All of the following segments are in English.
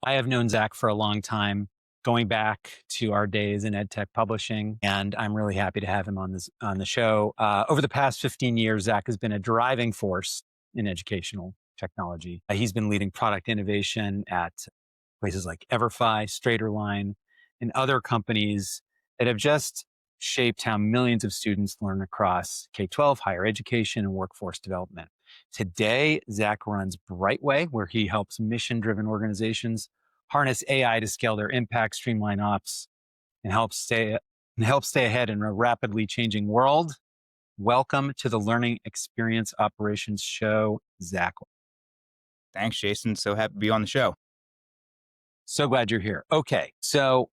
I have known Zach for a long time, going back to our days in EdTech publishing, and I'm really happy to have him on the show. Over the past 15 years, Zach has been a driving force in educational technology. He's been leading product innovation at places like Everfi, Straighterline, and other companies that have just shaped how millions of students learn across K-12, higher education, and workforce development. Today, Zach runs Brightway, where he helps mission-driven organizations harness AI to scale their impact, streamline ops, and help stay ahead in a rapidly changing world. Welcome to the Learning Experience Operations Show, Zach. Thanks, Jason. So happy to be on the show. So glad you're here. Okay, so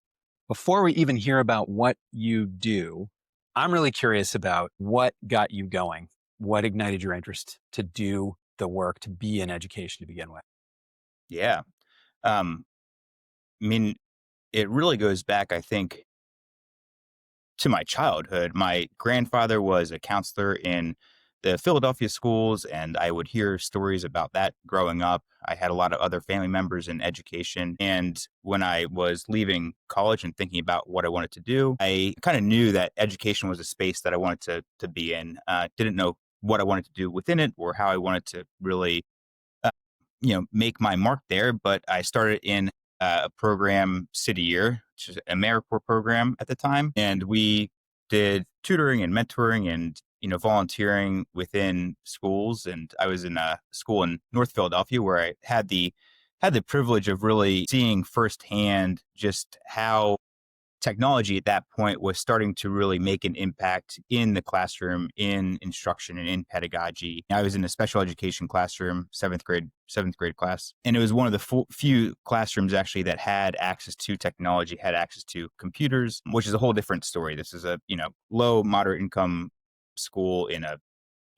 before we even hear about what you do, I'm really curious about what got you going. What ignited your interest to do the work, to be in education to begin with? Yeah. Um, I mean, it really goes back, I think, to my childhood. My grandfather was a counselor in the Philadelphia schools, and I would hear stories about that growing up. I had a lot of other family members in education. And when I was leaving college and thinking about what I wanted to do, I kind of knew that education was a space that I wanted to be in. Didn't know what I wanted to do within it or how I wanted to really uh, make my mark there. But I started in a program, City Year, which is an AmeriCorps program at the time, and we did tutoring and mentoring and volunteering within schools. And I was in a school in North Philadelphia where I had the privilege of really seeing firsthand just how technology at that point was starting to really make an impact in the classroom, in instruction, and in pedagogy. I was in a special education classroom, seventh grade class, and it was one of the few classrooms actually that had access to technology, had access to computers, which is a whole different story. This is a low moderate income school in a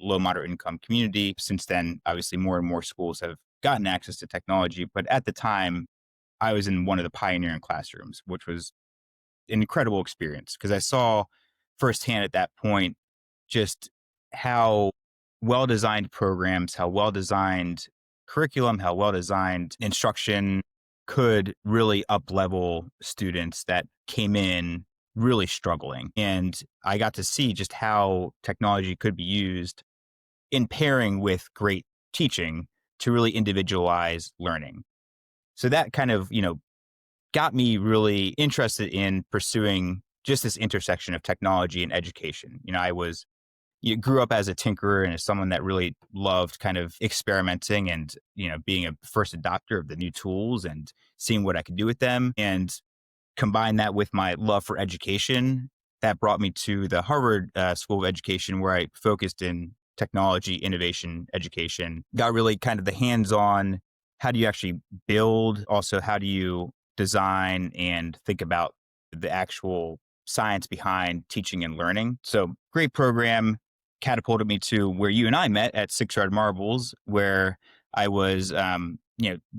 low moderate income community. Since then, obviously, more and more schools have gotten access to technology, but at the time, I was in one of the pioneering classrooms, which was an incredible experience because I saw firsthand at that point just how well designed programs, how well designed curriculum, how well designed instruction could really up level students that came in really struggling. And I got to see just how technology could be used in pairing with great teaching to really individualize learning. So that kind of, got me really interested in pursuing just this intersection of technology and education. You grew up as a tinkerer and as someone that really loved kind of experimenting and, being a first adopter of the new tools and seeing what I could do with them, and combine that with my love for education. That brought me to the Harvard School of Education, where I focused in technology, innovation, education, got really kind of the hands-on, how do you actually build? Also, how do you design and think about the actual science behind teaching and learning? So great program, catapulted me to where you and I met at 6 Yard Marbles, where I was,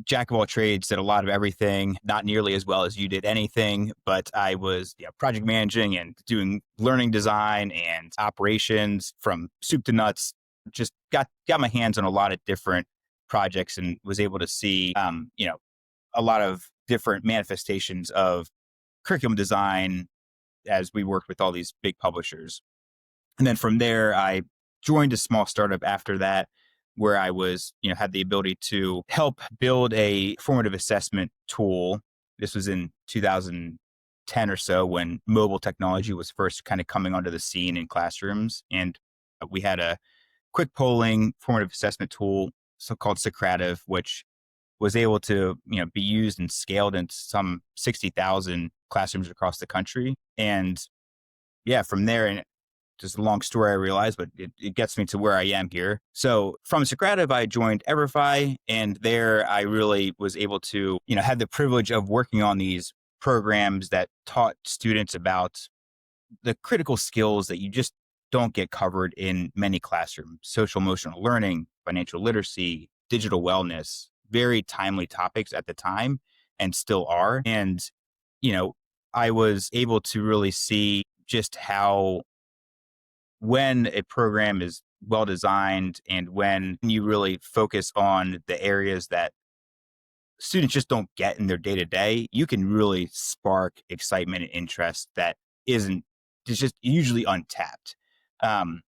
jack of all trades, did a lot of everything, not nearly as well as you did anything, but I was project managing and doing learning design and operations from soup to nuts. Just got my hands on a lot of different projects and was able to see, a lot of different manifestations of curriculum design as we worked with all these big publishers. And then from there, I joined a small startup after that, where I was, had the ability to help build a formative assessment tool. This was in 2010 or so, when mobile technology was first kind of coming onto the scene in classrooms. And we had a quick polling formative assessment tool, so called Socrative, which was able to be used and scaled into some 60,000 classrooms across the country. And yeah, from there, and just a long story, I realized, but it gets me to where I am here. So from Socrative, I joined Everfi, and there I really was able to, had the privilege of working on these programs that taught students about the critical skills that you just don't get covered in many classrooms: social emotional learning, financial literacy, digital wellness, very timely topics at the time and still are. And, I was able to really see just how, when a program is well designed and when you really focus on the areas that students just don't get in their day to day, you can really spark excitement and interest that isn't is just usually untapped. Um,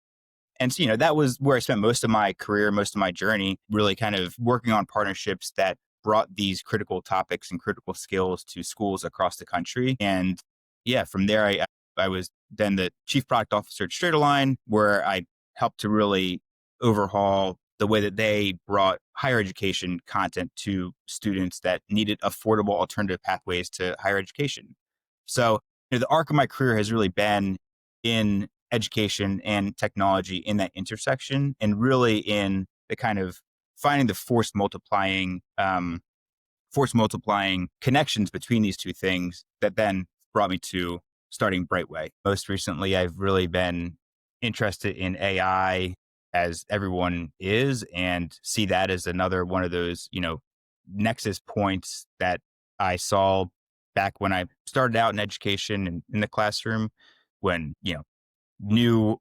and so, that was where I spent most of my career, most of my journey, really kind of working on partnerships that brought these critical topics and critical skills to schools across the country. And yeah, from there, I was then the chief product officer at Straighterline, where I helped to really overhaul the way that they brought higher education content to students that needed affordable alternative pathways to higher education. So, the arc of my career has really been in education and technology in that intersection, and really in the kind of finding the force multiplying connections between these two things that then brought me to starting Brightway. Most recently, I've really been interested in AI, as everyone is, and see that as another one of those, nexus points that I saw back when I started out in education and in the classroom, when, new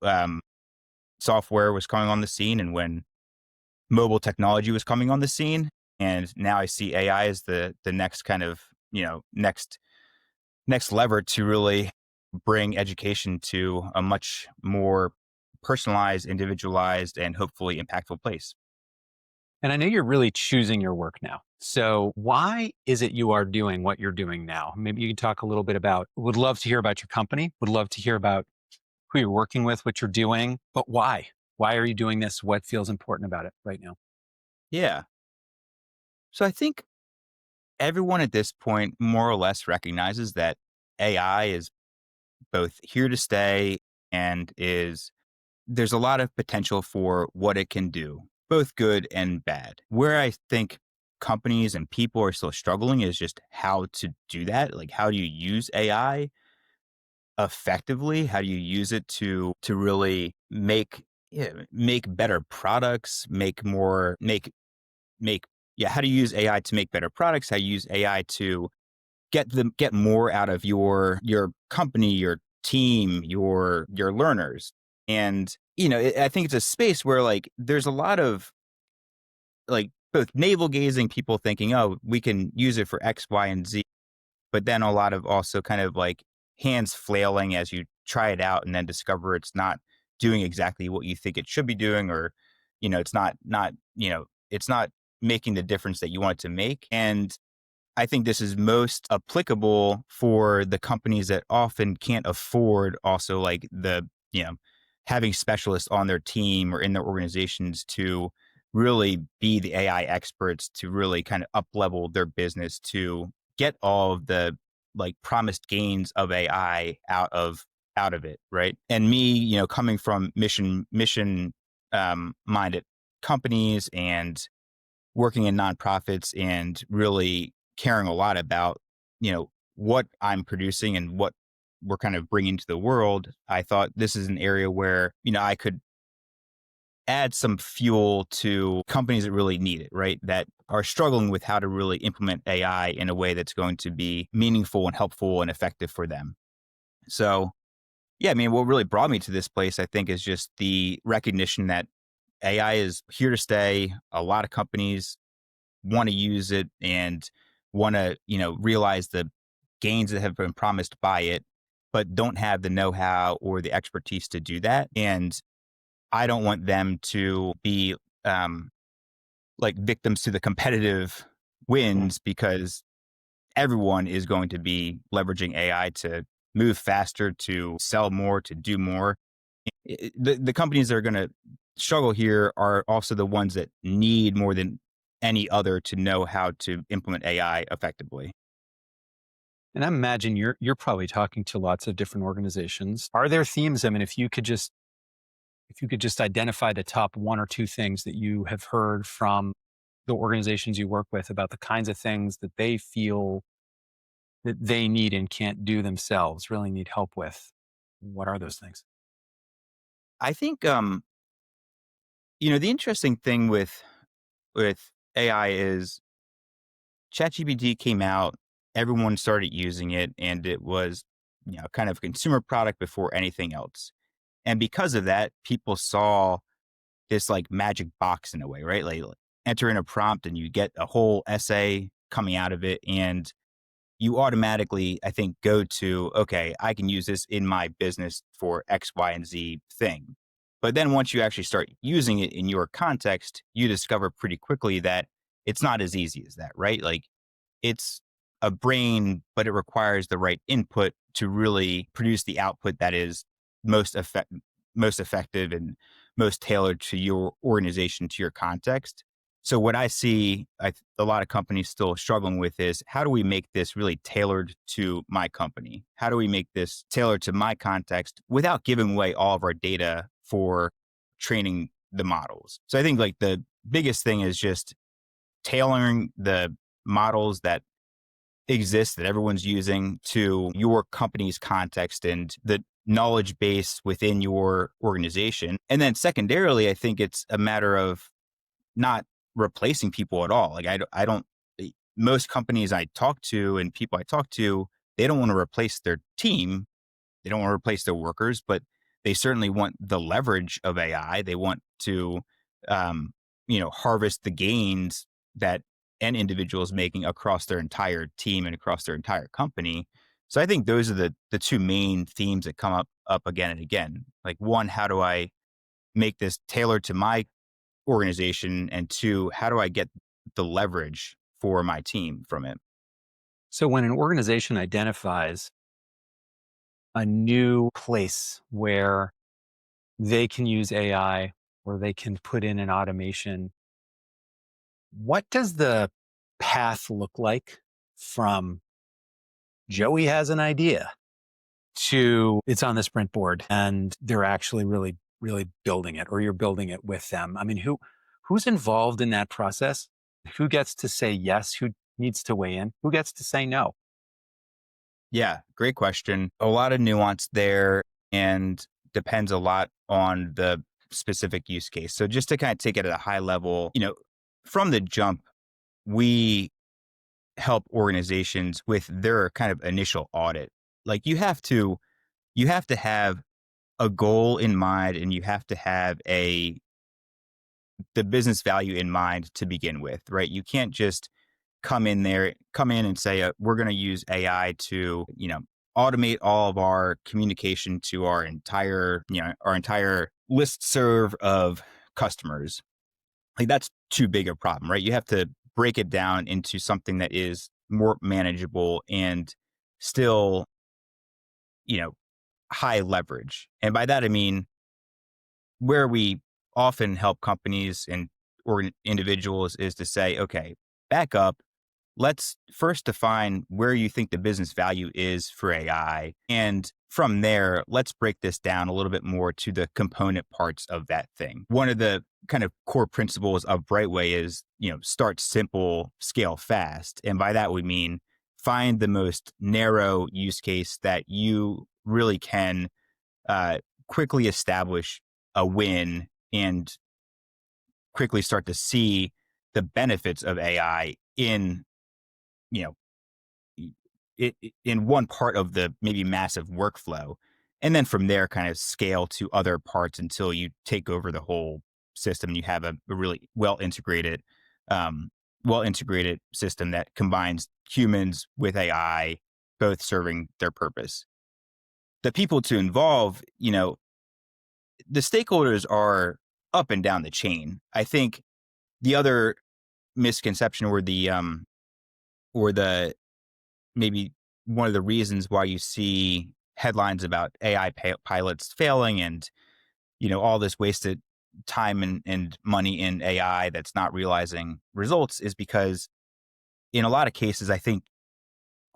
software was coming on the scene, and when mobile technology was coming on the scene. And now I see AI as the next kind of, next lever to really bring education to a much more personalized, individualized, and hopefully impactful place. And I know you're really choosing your work now. So why is it you are doing what you're doing now? Maybe you can talk a little bit about, would love to hear about your company, would love to hear about who you're working with, what you're doing, but why? Why are you doing this? What feels important about it right now? Yeah. So I think everyone at this point more or less recognizes that AI is both here to stay, and is there's a lot of potential for what it can do, both good and bad. Where I think companies and people are still struggling is just how to do that. Like, how do you use AI effectively? How do you use it to really make better products, make yeah, how do you use AI to make better products? How you use AI to get more out of your company, your team, your learners. And I think it's a space where, like, there's a lot of, like, both navel gazing people thinking, oh, we can use it for X, Y, and Z, but then a lot of also kind of like hands flailing as you try it out and then discover it's not doing exactly what you think it should be doing, or it's not making the difference that you want it to make. And I think this is most applicable for the companies that often can't afford also, like, having specialists on their team or in their organizations to really be the AI experts, to really kind of up level their business, to get all of the, like, promised gains of AI out of it, right? And me, coming from mission minded companies, and working in nonprofits, and really caring a lot about, what I'm producing and what we're kind of bringing to the world, I thought this is an area where, I could add some fuel to companies that really need it, right? That are struggling with how to really implement AI in a way that's going to be meaningful and helpful and effective for them. So, yeah, I mean, what really brought me to this place, I think, is just the recognition that AI is here to stay. A lot of companies want to use it and want to, realize the gains that have been promised by it, but don't have the know-how or the expertise to do that. And I don't want them to be um, like victims to the competitive Mm. wins, because everyone is going to be leveraging AI to move faster, to sell more, to do more. The companies that are going to struggle here are also the ones that need more than any other to know how to implement AI effectively. And I imagine you're probably talking to lots of different organizations. Are there themes? I mean, if you could just identify the top one or two things that you have heard from the organizations you work with about the kinds of things that they feel that they need and can't do themselves, really need help with. What are those things? I think the interesting thing with AI is ChatGPT came out, everyone started using it, and it was, kind of a consumer product before anything else. And because of that, people saw this, like, magic box in a way, right? Like, enter in a prompt and you get a whole essay coming out of it. And you automatically, I think, go to, okay, I can use this in my business for X, Y, and Z thing. But then once you actually start using it in your context, you discover pretty quickly that it's not as easy as that, right? Like it's a brain, but it requires the right input to really produce the output that is most effect- most effective and most tailored to your organization, to your context. So what I see a lot of companies still struggling with is how do we make this really tailored to my company? How do we make this tailored to my context without giving away all of our data for training the models? So I think like the biggest thing is just tailoring the models that exist that everyone's using to your company's context and the knowledge base within your organization. And then secondarily, I think it's a matter of not replacing people at all. Like I don't, most companies I talk to and people I talk to, they don't want to replace their team, they don't want to replace their workers, but they certainly want the leverage of AI. They want to, um, harvest the gains that an individual is making across their entire team and across their entire company. So I think those are the two main themes that come up again and again. Like one, how do I make this tailored to my organization? And two, how do I get the leverage for my team from it? So when an organization identifies a new place where they can use AI or they can put in an automation, what does the path look like from Joey has an idea to it's on the sprint board and they're actually really building it, or you're building it with them? I mean, who's involved in that process? Who gets to say yes? Who needs to weigh in? Who gets to say no? Yeah, great question. A lot of nuance there and depends a lot on the specific use case. So just to kind of take it at a high level, from the jump, we help organizations with their kind of initial audit. Like you have to have a goal in mind and you have to have a the business value in mind to begin with, right? You can't just come in and say, we're going to use AI to, automate all of our communication to our entire list serve of customers. Like that's too big a problem, right? You have to break it down into something that is more manageable and still, you know, high leverage. And by that, I mean, where we often help companies and or individuals is to say, okay, back up. Let's first define where you think the business value is for AI. And from there, let's break this down a little bit more to the component parts of that thing. One of the kind of core principles of Brightway is, start simple, scale fast. And by that, we mean find the most narrow use case that you really can uh, quickly establish a win and quickly start to see the benefits of AI in, you know, in one part of the maybe massive workflow. And then from there, kind of scale to other parts until you take over the whole system. You have a really um, well integrated system that combines humans with AI, both serving their purpose. The people to involve, the stakeholders are up and down the chain. I think the other misconception or the maybe one of the reasons why you see headlines about AI pilots failing and all this wasted time and money in AI that's not realizing results is because in a lot of cases I think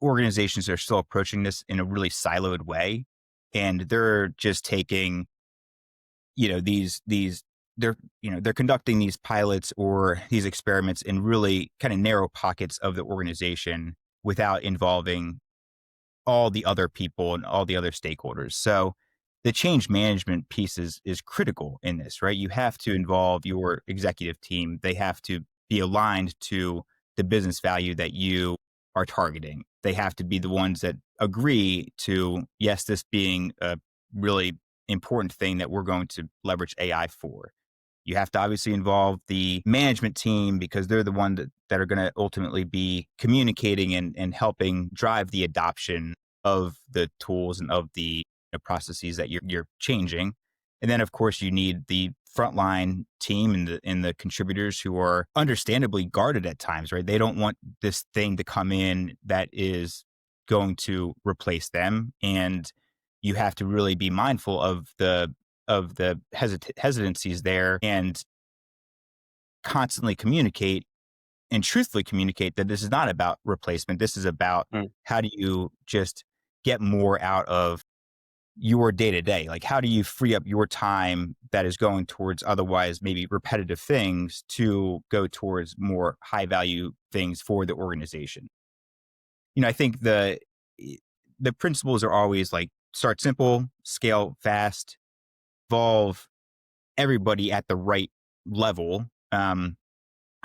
organizations are still approaching this in a really siloed way, and they're just taking these they're conducting these pilots or these experiments in really kind of narrow pockets of the organization without involving all the other people and all the other stakeholders. So the change management piece is critical in this, right? You have to involve your executive team. They have to be aligned to the business value that you are targeting. They have to be the ones that agree to, yes, this being a really important thing that we're going to leverage AI for. You have to obviously involve the management team because they're the one that are going to ultimately be communicating and helping drive the adoption of the tools and of the processes that you're changing. And then, of course, you need the frontline team and the contributors who are understandably guarded at times, right? They don't want this thing to come in that is going to replace them, and you have to really be mindful of the hesitancies there and constantly communicate and truthfully communicate that this is not about replacement. This is about Mm. how do you just get more out of your day to day? Like, how do you free up your time that is going towards otherwise maybe repetitive things to go towards more high value things for the organization? I think the principles are always like start simple, scale fast, involve everybody at the right level, and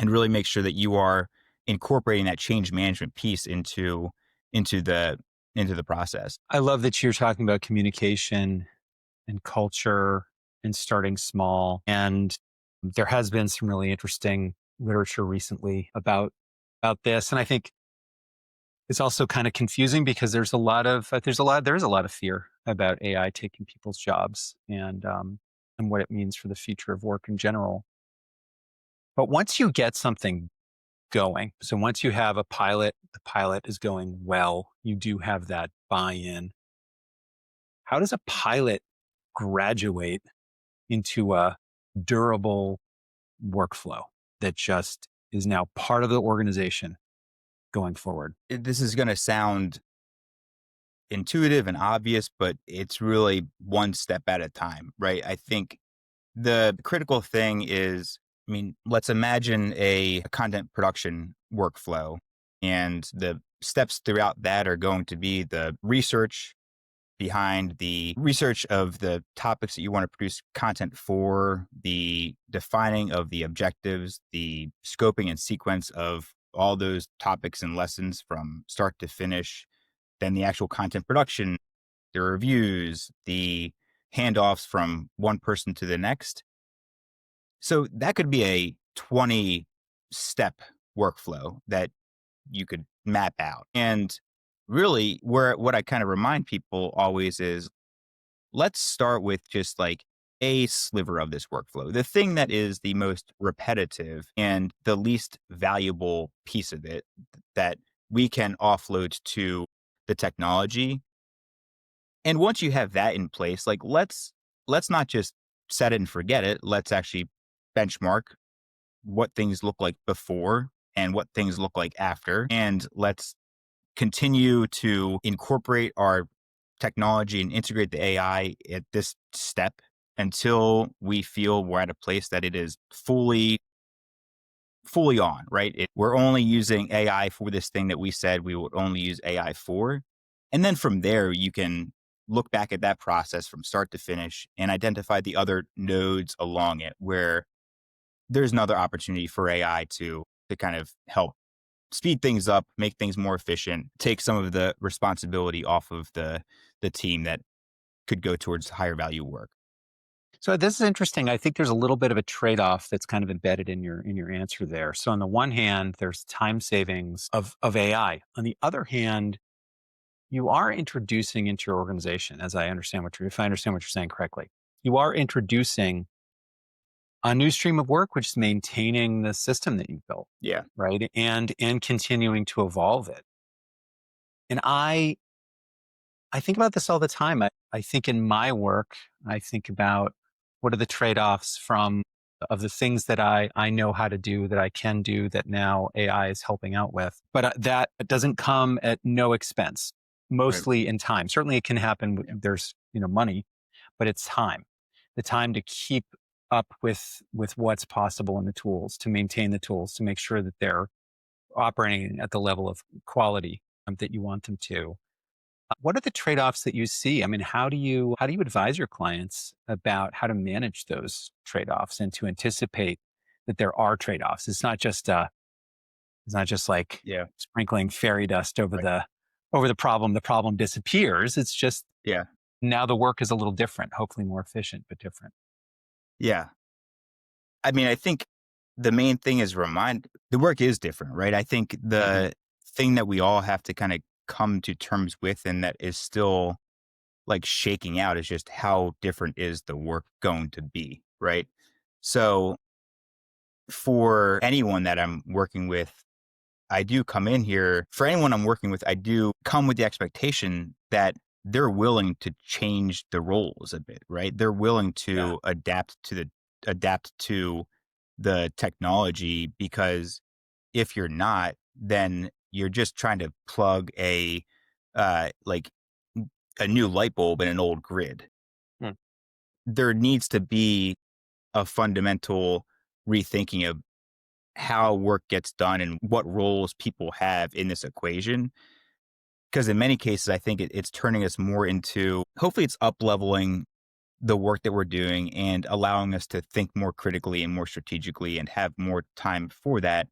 really make sure that you are incorporating that change management piece into the into the process. I love that you're talking about communication and culture and starting small. And there has been some really interesting literature recently about this. And I think it's also kind of confusing because there is a lot of fear about AI taking people's jobs and what it means for the future of work in general. But once you get something going, so once you have a pilot, the pilot is going well, you do have that buy-in. How does a pilot graduate into a durable workflow that just is now part of the organization going forward? This is going to sound intuitive and obvious, but it's really one step at a time, right? I think the critical thing is, let's imagine a content production workflow, and the steps throughout that are going to be the research behind the research of the topics that you want to produce content for, the defining of the objectives, the scoping and sequence of all those topics and lessons from start to finish, then the actual content production, the reviews, the handoffs from one person to the next. So that could be a 20 step workflow that you could map out. And really, where what I kind of remind people always is let's start with just like a sliver of this workflow, the thing that is the most repetitive and the least valuable piece of it that we can offload to the technology. And once you have that in place, like let's not just set it and forget it. Let's actually benchmark what things look like before and what things look like after. And let's continue to incorporate our technology and integrate the AI at this step until we feel we're at a place that it is fully on, right? We're only using AI for this thing that we said we would only use AI for. And then from there, you can look back at that process from start to finish and identify the other nodes along it where there's another opportunity for AI to kind of help speed things up, make things more efficient, take some of the responsibility off of the team that could go towards higher value work. So this is interesting. I think there's a little bit of a trade-off that's kind of embedded in your answer there. So on the one hand, there's time savings of AI. On the other hand, you are introducing into your organization, as I understand if I understand what you're saying correctly, you are introducing a new stream of work, which is maintaining the system that you've built, Yeah. right? And continuing to evolve it. And I think about this all the time. I think in my work, I think about what are the trade-offs from of the things that I know how to do, that I can do, that now AI is helping out with. But that doesn't come at no expense, Right. mostly in time. Certainly it can happen. There's, money, but it's time. The time to keep up with what's possible in the tools, to maintain the tools, to make sure that they're operating at the level of quality that you want them to. What are the trade-offs that you see? I mean, how do you advise your clients about how to manage those trade-offs and to anticipate that there are trade-offs? It's not just like Yeah. sprinkling fairy dust Right. over the problem. The problem disappears. It's just Yeah. now the work is a little different, hopefully more efficient, but different. Yeah. I mean, I think the main thing is the work is different, right? I think Hmm. the thing that we all have to kind of come to terms with and that is still like shaking out is just how different is the work going to be, right? So for anyone that I'm working with, I do come in here for anyone I'm working with, I do come with the expectation that they're willing to change the roles a bit, right? They're willing Yeah. to adapt to the technology because if you're not, then you're just trying to plug like a new light bulb in an old grid. Mm. There needs to be a fundamental rethinking of how work gets done and what roles people have in this equation. Because in many cases, I think it's turning us more into hopefully it's up leveling the work that we're doing and allowing us to think more critically and more strategically and have more time for that.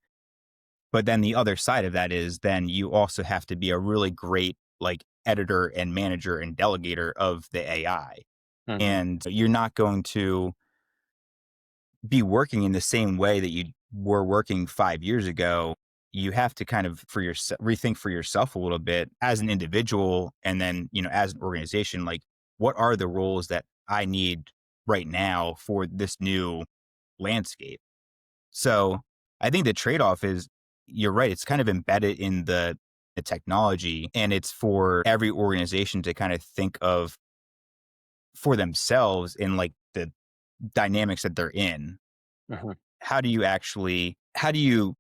But then the other side of that is then you also have to be a really great like editor and manager and delegator of the AI. Hmm. And you're not going to be working in the same way that you were working 5 years ago. You have to kind of rethink for yourself a little bit as an individual and then, as an organization, like what are the roles that I need right now for this new landscape? So, I think the trade-off is you're right, it's kind of embedded in the technology and it's for every organization to kind of think of for themselves in like the dynamics that they're in. Hmm. How do you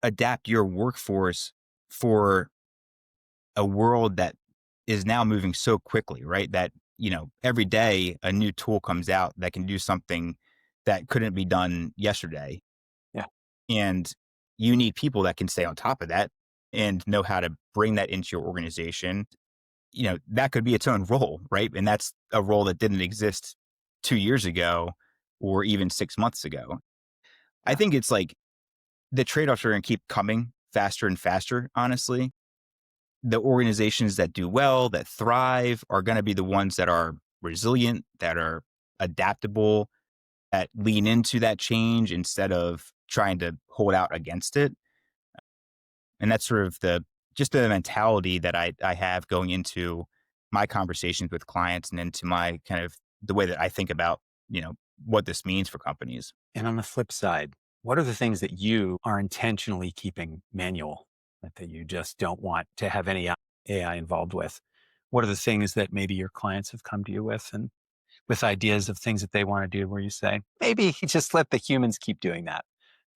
adapt your workforce for a world that is now moving so quickly, right? That, every day a new tool comes out that can do something that couldn't be done yesterday. Yeah. And you need people that can stay on top of that and know how to bring that into your organization. That could be its own role, right? And that's a role that didn't exist 2 years ago or even 6 months ago. I Yeah. think it's like the trade-offs are going to keep coming faster and faster, honestly. The organizations that do well, that thrive, are going to be the ones that are resilient, that are adaptable, that lean into that change instead of trying to hold out against it. And that's sort of the mentality that I have going into my conversations with clients and into my kind of the way that I think about, what this means for companies. And on the flip side, what are the things that you are intentionally keeping manual that you just don't want to have any AI involved with? What are the things that maybe your clients have come to you with and with ideas of things that they want to do where you say, maybe just let the humans keep doing that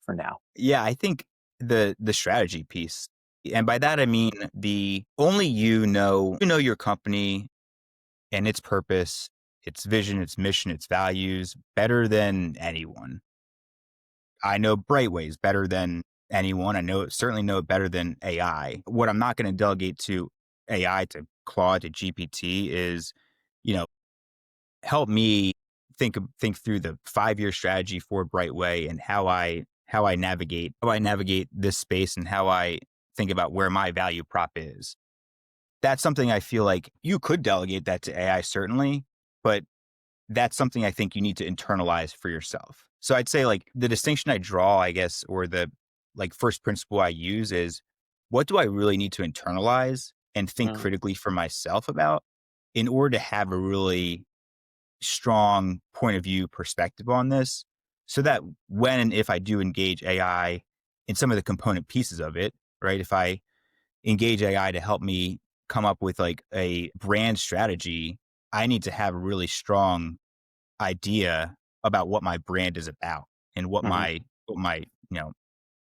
for now? Yeah, I think the strategy piece. And by that I mean the only you know your company and its purpose, its vision, its mission, its values better than anyone. I know Brightways better than anyone. Certainly know it better than AI. What I'm not going to delegate to AI, to Claude, to GPT is, you know, help me think through the 5-year strategy for Brightway and how I navigate this space and how I think about where my value prop is. That's something I feel like you could delegate that to AI certainly, but that's something I think you need to internalize for yourself. So I'd say like the distinction I draw, I guess, or the like first principle I use is what do I really need to internalize and think Mm. critically for myself about in order to have a really strong point of view perspective on this so that when and if I do engage AI in some of the component pieces of it, right? If I engage AI to help me come up with like a brand strategy, I need to have a really strong idea about what my brand is about and Mhm. you know,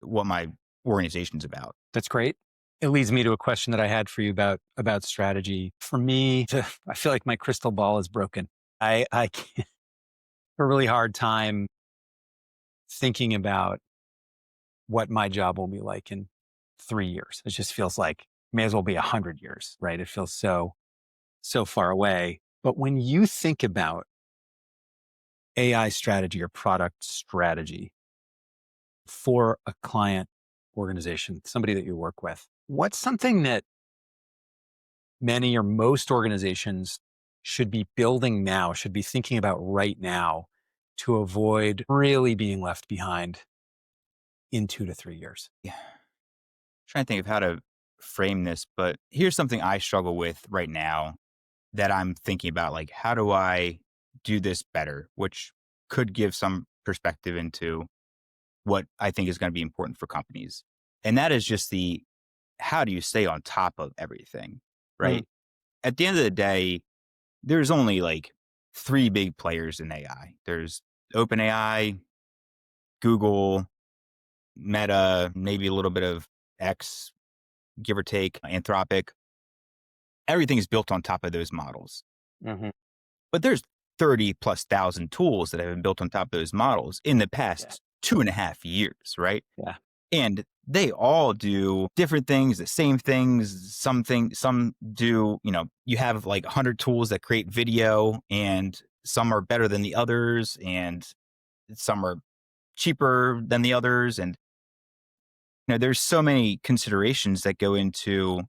what my organization's about. That's great. It leads me to a question that I had for you about strategy. For me, I feel like my crystal ball is broken. I have a really hard time thinking about what my job will be like in 3 years. It just feels like may as well be 100 years, right? It feels so far away. But when you think about AI strategy or product strategy for a client organization, somebody that you work with, what's something that many or most organizations should be building now, should be thinking about right now to avoid really being left behind in 2 to 3 years? Yeah. Trying to think of how to frame this, but here's something I struggle with right now that I'm thinking about, like, how do I do this better? Which could give some perspective into what I think is going to be important for companies. And that is just the how do you stay on top of everything, Mm, right? At the end of the day, there's only like three big players in AI. There's OpenAI, Google, Meta, maybe a little bit of X, give or take, Anthropic. Everything is built on top of those models. mhm. But there's 30 plus thousand tools that have been built on top of those models in the Yeah, past 2.5 years, right? yeah. And they all do different things, the same things. Some do, you have like 100 tools that create video, and some are better than the others, and some are cheaper than the others. And, there's so many considerations that go into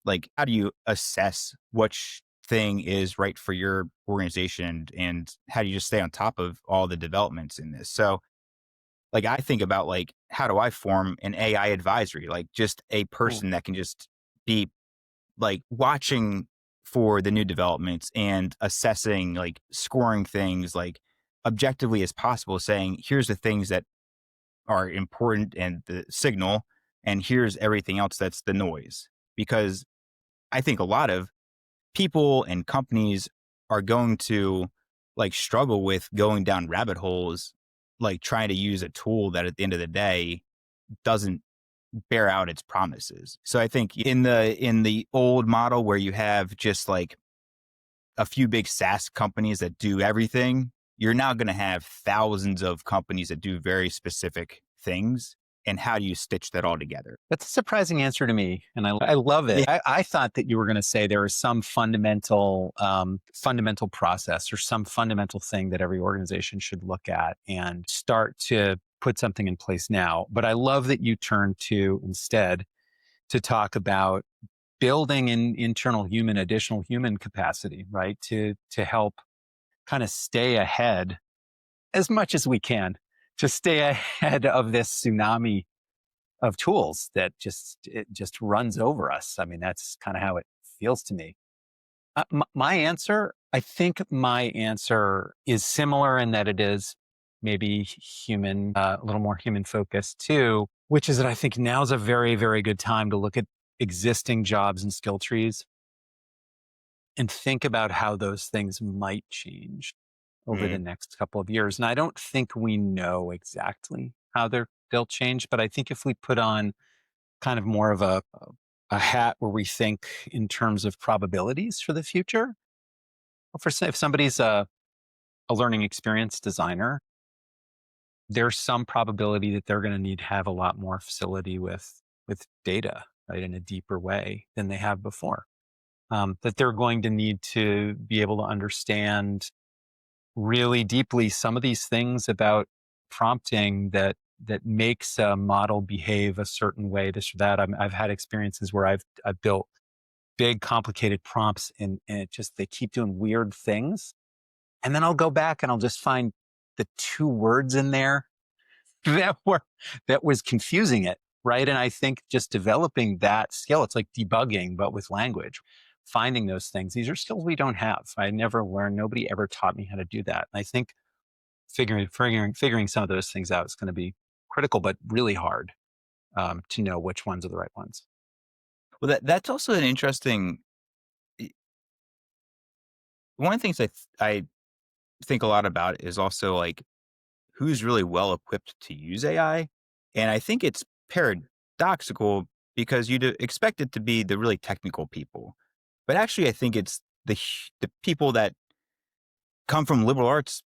like, how do you assess which thing is right for your organization, and how do you just stay on top of all the developments in this? So, like, I think about, like, how do I form an AI advisory? Like, just a Mm, person that can just be, like, watching for the new developments and assessing, like, scoring things, like, objectively as possible, saying, "Here's the things that are important and the signal, and here's everything else that's the noise." Because I think a lot of people and companies are going to, like, struggle with going down rabbit holes, like trying to use a tool that at the end of the day doesn't bear out its promises. So I think in the old model where you have just like a few big SaaS companies that do everything, you're now going to have thousands of companies that do very specific things. And how do you stitch that all together? That's a surprising answer to me, and I love it. Yeah. I thought that you were going to say there is some fundamental process or some fundamental thing that every organization should look at and start to put something in place now. But I love that you turn to instead to talk about building in additional human capacity, right? To help kind of stay ahead as much as we can, to stay ahead of this tsunami of tools that just runs over us. I mean, that's kind of how it feels to me. My answer, I think my answer is similar in that it is maybe human, a little more human focused too, which is that I think now's a very, very good time to look at existing jobs and skill trees and think about how those things might change over the Mm, next couple of years. And I don't think we know exactly how they'll change, but I think if we put on kind of more of a hat where we think in terms of probabilities for the future. If somebody's a learning experience designer, there's some probability that they're going to need to have a lot more facility with data, right, in a deeper way than they have before. That they're going to need to be able to understand really deeply some of these things about prompting that makes a model behave a certain way, this or that. I've had experiences where I've built big complicated prompts and it just they keep doing weird things, and then I'll go back and I'll just find the two words in there that were that was confusing it, right? And I think just developing that skill, it's like debugging but with language, finding those things. These are skills we don't have. I never learned, nobody ever taught me how to do that. And I think figuring some of those things out is going to be critical but really hard, to know which ones are the right ones. well, that's also an interesting. One of the things I think a lot about is also like who's really well equipped to use AI. And I think it's paradoxical because you'd expect it to be the really technical people. But actually, I think it's the people that come from liberal arts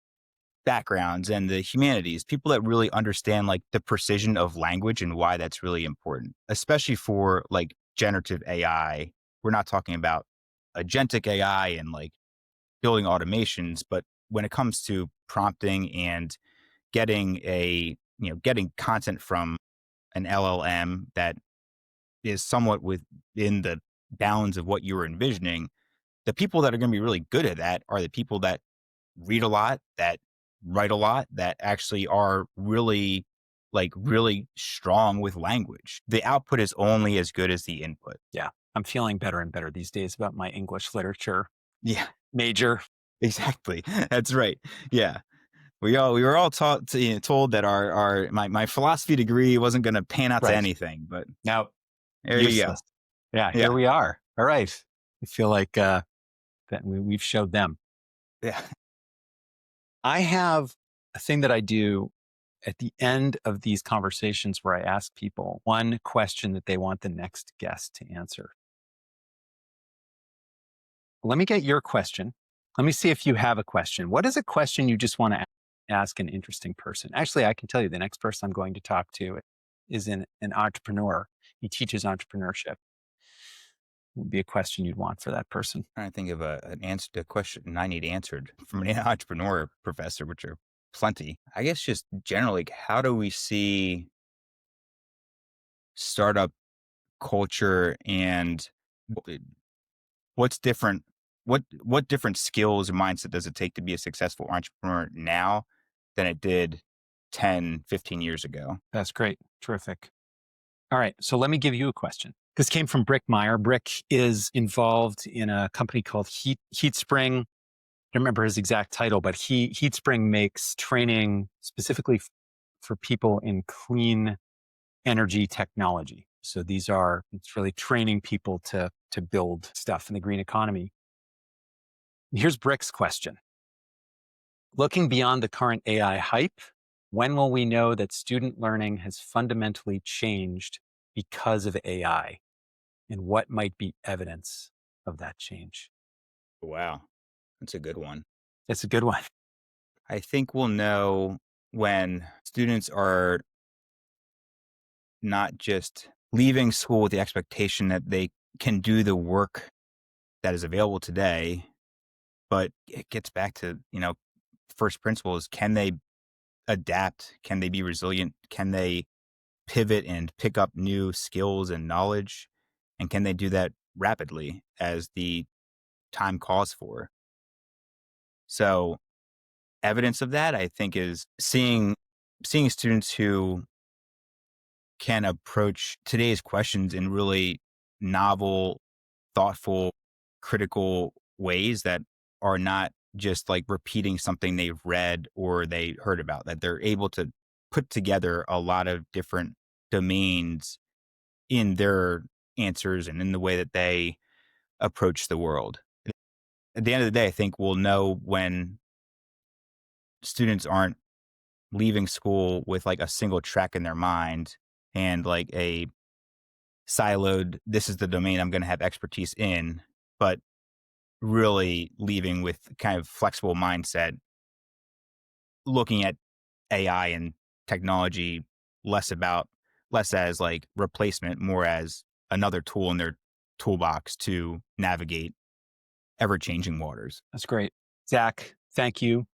backgrounds and the humanities, people that really understand like the precision of language and why that's really important, especially for like generative AI. We're not talking about agentic AI and like building automations, but when it comes to prompting and getting content from an LLM that is somewhat within the bounds of what you were envisioning, the people that are going to be really good at that are the people that read a lot, that write a lot that actually are really really strong with language. The output is only as good as the input. Yeah. I'm feeling better and better these days about my English literature Yeah, major. exactly. That's right. Yeah. We were all taught told that my philosophy degree wasn't going to pan out to Right. anything, but Now, there you go. useless. Yeah, here Yeah. we are. All right. I feel like that we've showed them. Yeah. I have a thing that I do at the end of these conversations where I ask people one question that they want the next guest to answer. Let me get your question. Let me see if you have a question. What is a question you just want to ask an interesting person? Actually, I can tell you the next person I'm going to talk to is an entrepreneur. He teaches entrepreneurship. Would be a question you'd want for that person. Trying to think of an answer to a question I need answered from an entrepreneur professor, which are plenty. I guess just generally, how do we see startup culture and wh- what's different? What different skills or mindset does it take to be a successful entrepreneur now than it did 10, 15 years ago? That's great. Terrific. All right. So let me give you a question. This came from Brick Meyer. Brick is involved in a company called HeatSpring. I don't remember his exact title, but HeatSpring makes training specifically for people in clean energy technology. So it's really training people to build stuff in the green economy. Here's Brick's question. Looking beyond the current AI hype, when will we know that student learning has fundamentally changed because of AI? And what might be evidence of that change? Wow, that's a good one. It's a good one. I think we'll know when students are not just leaving school with the expectation that they can do the work that is available today, but it gets back to, first principles. Can they adapt? Can they be resilient? Can they pivot and pick up new skills and knowledge? And can they do that rapidly as the time calls for? So evidence of that, I think, is seeing students who can approach today's questions in really novel, thoughtful, critical ways that are not just like repeating something they've read or they heard about, that they're able to put together a lot of different domains in their answers and in the way that they approach the world. At the end of the day, I think we'll know when students aren't leaving school with like a single track in their mind and like a siloed, this is the domain I'm going to have expertise in, but really leaving with kind of flexible mindset, looking at AI and technology less as like replacement, more as another tool in their toolbox to navigate ever changing waters. That's great. Zach, thank you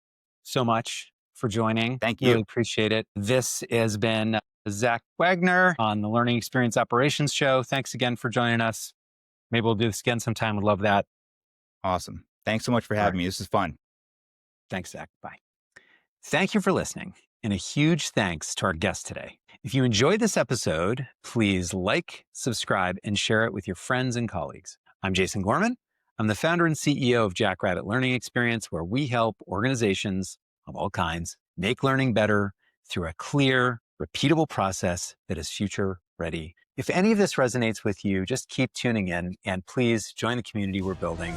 so much for joining. Thank Really you. appreciate it. This has been Zach Wagner on the Learning Experience Operations Show. Thanks again for joining us. Maybe we'll do this again sometime. Would love that. Awesome. Thanks so much for All right. having me. This is fun. Thanks, Zach. Bye. Thank you for listening, and a huge thanks to our guest today. If you enjoyed this episode, please like, subscribe, and share it with your friends and colleagues. I'm Jason Gorman. I'm the founder and CEO of Jackrabbit Learning Experience, where we help organizations of all kinds make learning better through a clear, repeatable process that is future ready. If any of this resonates with you, just keep tuning in and please join the community we're building.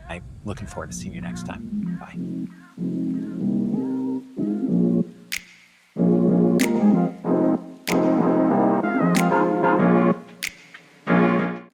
I'm looking forward to seeing you next time. Bye.